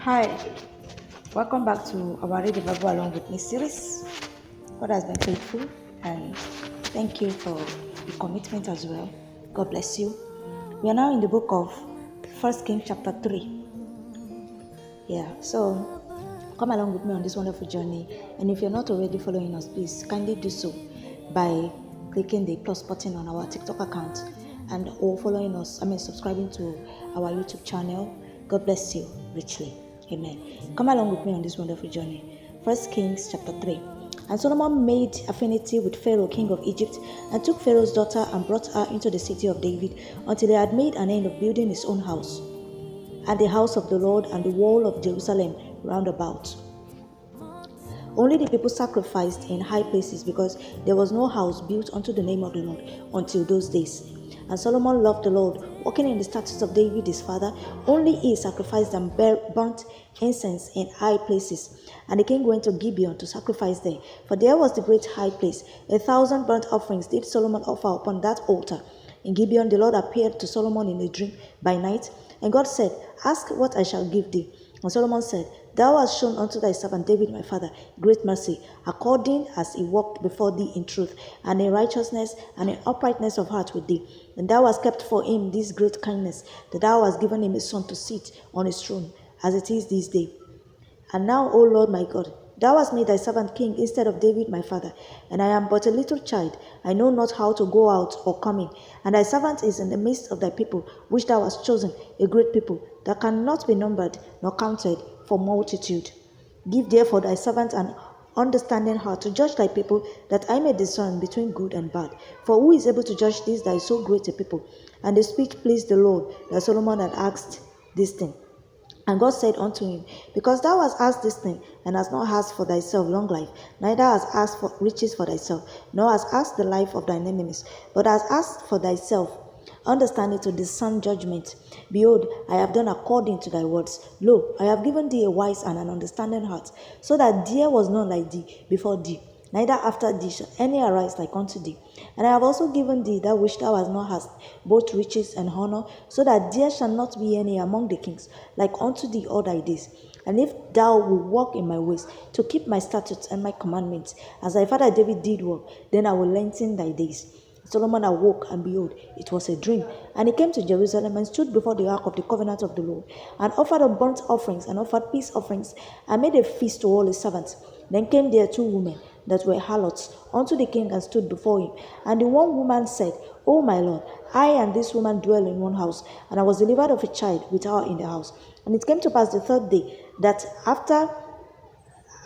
Hi, welcome back to our Rtbawm Series. God has been faithful, and thank you for the commitment as well. God bless you. We are now in the book of First Kings chapter 3. Yeah, so come along with me on this wonderful journey. And if you're not already following us, please kindly do so by clicking the plus button on our TikTok account and or subscribing to our YouTube channel. God bless you richly. Amen. Come along with me on this wonderful journey. First Kings chapter 3. And Solomon made affinity with Pharaoh, king of Egypt, and took Pharaoh's daughter and brought her into the city of David until he had made an end of building his own house, and the house of the Lord, and the wall of Jerusalem round about. Only the people sacrificed in high places, because there was no house built unto the name of the Lord until those days. And Solomon loved the Lord, walking in the statutes of David his father. Only he sacrificed and burnt incense in high places. And the king went to Gibeon to sacrifice there, for there was the great high place. 1,000 burnt offerings did Solomon offer upon that altar. In Gibeon the Lord appeared to Solomon in a dream by night, and God said, Ask what I shall give thee. And Solomon said, Thou hast shown unto thy servant David my father great mercy, according as he walked before thee in truth, and in righteousness, and in uprightness of heart with thee. And thou hast kept for him this great kindness, that thou hast given him a son to sit on his throne, as it is this day. And now, O Lord my God, thou hast made thy servant king instead of David my father, and I am but a little child. I know not how to go out or come in. And thy servant is in the midst of thy people, which thou hast chosen, a great people, that cannot be numbered nor counted for multitude. Give therefore thy servant an understanding heart to judge thy people, that I may discern between good and bad. For who is able to judge this thy so great a people? And the speech pleased the Lord, that Solomon had asked this thing. And God said unto him, Because thou hast asked this thing, and hast not asked for thyself long life, neither hast asked for riches for thyself, nor hast asked the life of thine enemies, but hast asked for thyself understanding to discern judgment. Behold, I have done according to thy words. Lo, I have given thee a wise and an understanding heart, so that there was none like thee before thee, neither after thee shall any arise like unto thee. And I have also given thee that which thou hast not asked, both riches and honor, so that there shall not be any among the kings like unto thee all thy days. And if thou wilt walk in my ways, to keep my statutes and my commandments, as thy father David did walk, then I will lengthen thy days. Solomon awoke, and behold, it was a dream. And he came to Jerusalem, and stood before the ark of the covenant of the Lord, and offered up burnt offerings, and offered peace offerings, and made a feast to all his servants. Then came there two women that were harlots unto the king, and stood before him. And the one woman said, O my lord, I and this woman dwell in one house, and I was delivered of a child with her in the house. And it came to pass the third day, that after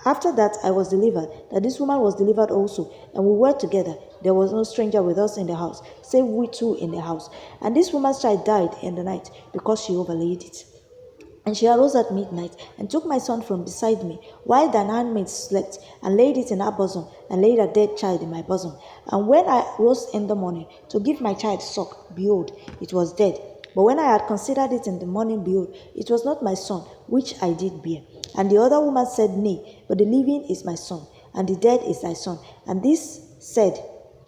that I was delivered, that this woman was delivered also, and we were together. There was no stranger with us in the house, save we two in the house. And this woman's child died in the night, because she overlaid it. And she arose at midnight, and took my son from beside me, while thine handmaid slept, and laid it in her bosom, and laid a dead child in my bosom. And when I rose in the morning to give my child suck, behold, it was dead. But when I had considered it in the morning, behold, it was not my son, which I did bear. And the other woman said, Nay, but the living is my son, and the dead is thy son. And this said,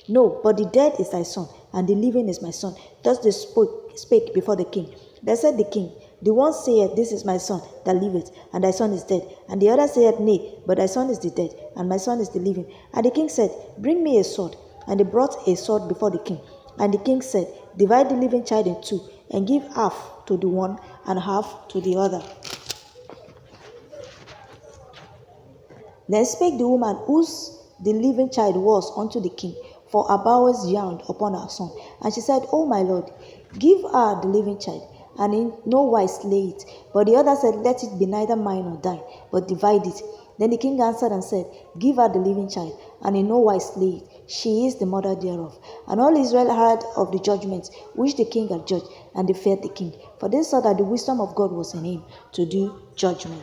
No, but the dead is thy son, and the living is my son. Thus they spake before the king. Then said the king, The one saith, This is my son that liveth, and thy son is dead. And the other saith, Nay, but thy son is the dead, and my son is the living. And the king said, Bring me a sword. And they brought a sword before the king. And the king said, Divide the living child in two, and give half to the one, and half to the other. Then spake the woman whose the living child was unto the king, for her bowels yearned upon her son. And she said, O my lord, give her the living child, and in no wise slay it. But the other said, Let it be neither mine nor thine, but divide it. Then the king answered and said, Give her the living child, and in no wise slay it. She is the mother thereof. And all Israel heard of the judgments which the king had judged, and they feared the king. For they saw that the wisdom of God was in him to do judgment.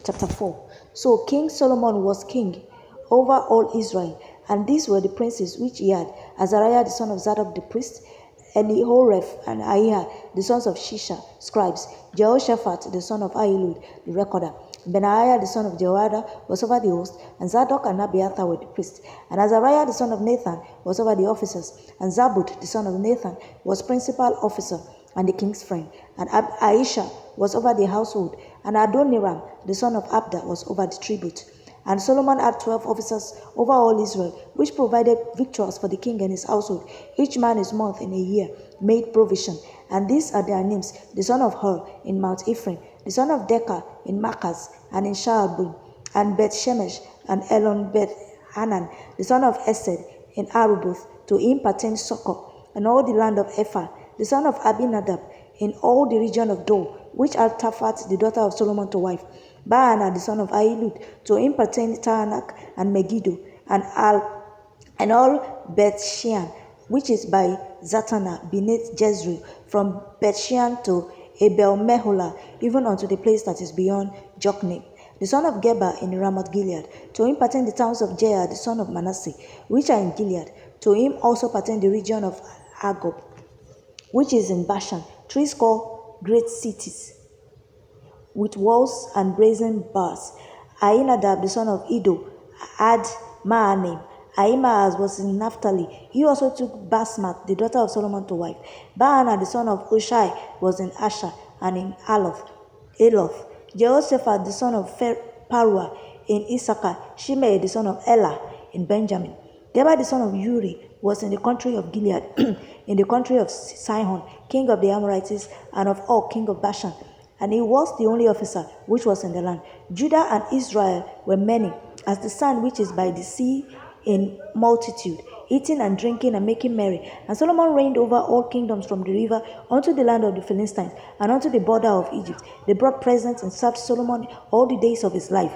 Chapter 4. So King Solomon was king over all Israel, and these were the princes which he had: Azariah the son of Zadok the priest, Elihoreph and Ahiah the sons of Shisha, scribes, Jehoshaphat the son of Ahilud the recorder, Benaiah the son of Jehoiada was over the host, and Zadok and Abiathar were the priests, and Azariah the son of Nathan was over the officers, and Zabud the son of Nathan was principal officer and the king's friend, and Aisha was over the household, And Adoniram, the son of Abda, was over the tribute. And Solomon had 12 officers over all Israel, which provided victuals for the king and his household. Each man his month in a year made provision. And these are their names: the son of Hur in Mount Ephraim, the son of Decah in Makaz and in Shaalbim, and Beth Shemesh and Elon Beth Hanan, the son of Esed in Aruboth. To him pertained Succor, and all the land of Ephah, the son of Abinadab, in all the region of Dor, which had Taphat, the daughter of Solomon, to wife. Baana, the son of Ahilud, to him pertained Taanach and Megiddo, and all Beth Shean, which is by Zatana, beneath Jezreel, from Beth Shean to Abel Meholah, even unto the place that is beyond Jokneam. The son of Geba in Ramoth Gilead. To him pertain the towns of Jair, the son of Manasseh, which are in Gilead. To him also pertain the region of Argob, which is in Bashan, 80 great cities, with walls and brazen bars. Ahinadab, the son of Iddo, had Mahanaim. Ahimaaz was in Naphtali. He also took Basmath, the daughter of Solomon, to wife. Baana, the son of Hushai, was in Asher and in Aloth. Jehoshaphat, the son of Parua, in Issachar. Shimei, the son of Elah, in Benjamin. Geba, the son of Uri, was in the country of Gilead, in the country of Sihon, king of the Amorites, and of Og, king of Bashan. And he was the only officer which was in the land. Judah and Israel were many, as the sand which is by the sea in multitude, eating and drinking and making merry. And Solomon reigned over all kingdoms from the river unto the land of the Philistines, and unto the border of Egypt. They brought presents and served Solomon all the days of his life.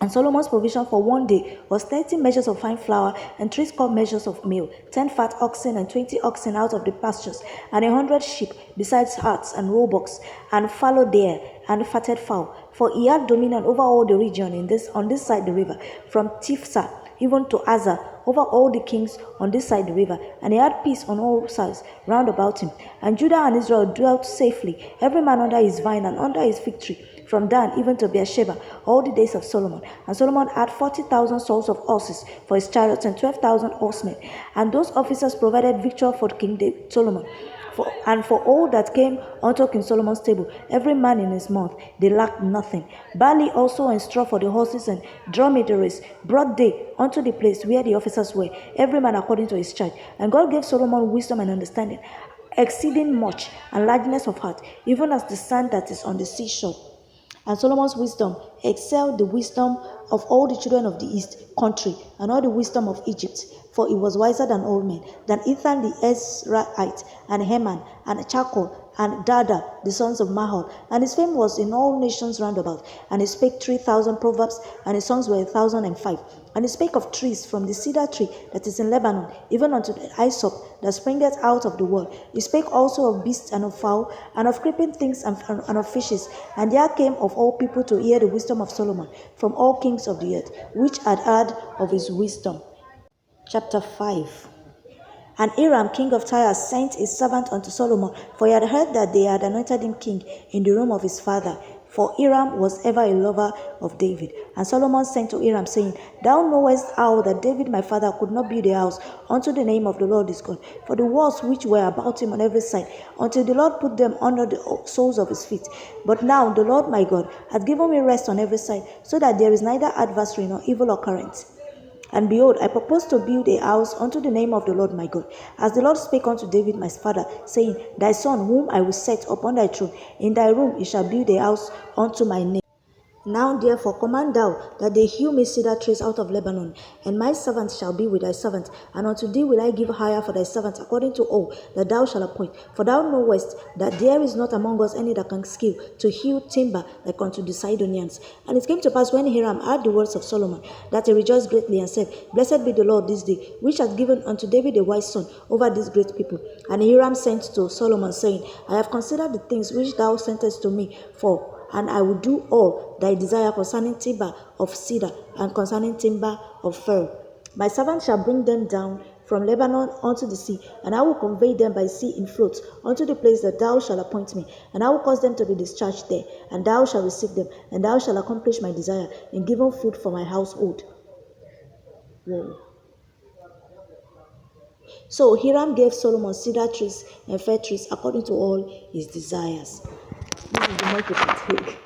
And Solomon's provision for one day was 30 measures of fine flour, and 80 measures of meal, 10 fat oxen, and 20 oxen out of the pastures, and 100 sheep, besides herds and roebucks, and fallow deer, and fatted fowl. For he had dominion over all the region on this side the river, from Tifsa even to Azar, over all the kings on this side the river. And he had peace on all sides round about him. And Judah and Israel dwelt safely, every man under his vine and under his fig tree, from Dan even to Beersheba, all the days of Solomon. And Solomon had 40,000 souls of horses for his chariots, and 12,000 horsemen. And those officers provided victual for King Solomon. And for all that came unto King Solomon's table, every man in his month, they lacked nothing. Barley also and straw for the horses and dromedaries brought they unto the place where the officers were, every man according to his charge. And God gave Solomon wisdom and understanding, exceeding much, and largeness of heart, even as the sand that is on the seashore. And Solomon's wisdom excelled the wisdom of all the children of the east country, and all the wisdom of Egypt. For he was wiser than all men, than Ethan the Ezrahite, and Heman, and Chakol, and Dada, the sons of Mahol. And his fame was in all nations round about. And he spake 3,000 proverbs, and his songs were 1,005. And he spake of trees, from the cedar tree that is in Lebanon, even unto the hyssop that springeth out of the wall. He spake also of beasts and of fowl, and of creeping things and of fishes. And there came of all people to hear the wisdom of Solomon, from all kings of the earth, which had heard of his wisdom. Chapter 5. And Hiram, king of Tyre, sent his servant unto Solomon, for he had heard that they had anointed him king in the room of his father. For Hiram was ever a lover of David. And Solomon sent to Hiram, saying, Thou knowest how that David my father could not build a house unto the name of the Lord his God, for the walls which were about him on every side, until the Lord put them under the soles of his feet. But now the Lord my God hath given me rest on every side, so that there is neither adversary nor evil occurrence. And behold, I propose to build a house unto the name of the Lord my God, as the Lord spake unto David my father, saying, Thy son, whom I will set upon thy throne, in thy room he shall build a house unto my name. Now therefore command thou that they hew me cedar trees out of Lebanon, and my servant shall be with thy servant, and unto thee will I give hire for thy servant according to all that thou shalt appoint. For thou knowest that there is not among us any that can skill to hew timber like unto the Sidonians. And it came to pass, when Hiram heard the words of Solomon, that he rejoiced greatly, and said, Blessed be the Lord this day, which hath given unto David a wise son over this great people. And Hiram sent to Solomon, saying, I have considered the things which thou sentest to me for, and I will do all thy desire concerning timber of cedar and concerning timber of fir. My servant shall bring them down from Lebanon unto the sea, and I will convey them by sea in floats unto the place that thou shalt appoint me, and I will cause them to be discharged there, and thou shalt receive them, and thou shalt accomplish my desire in giving food for my household. So Hiram gave Solomon cedar trees and fir trees according to all his desires. This is the market.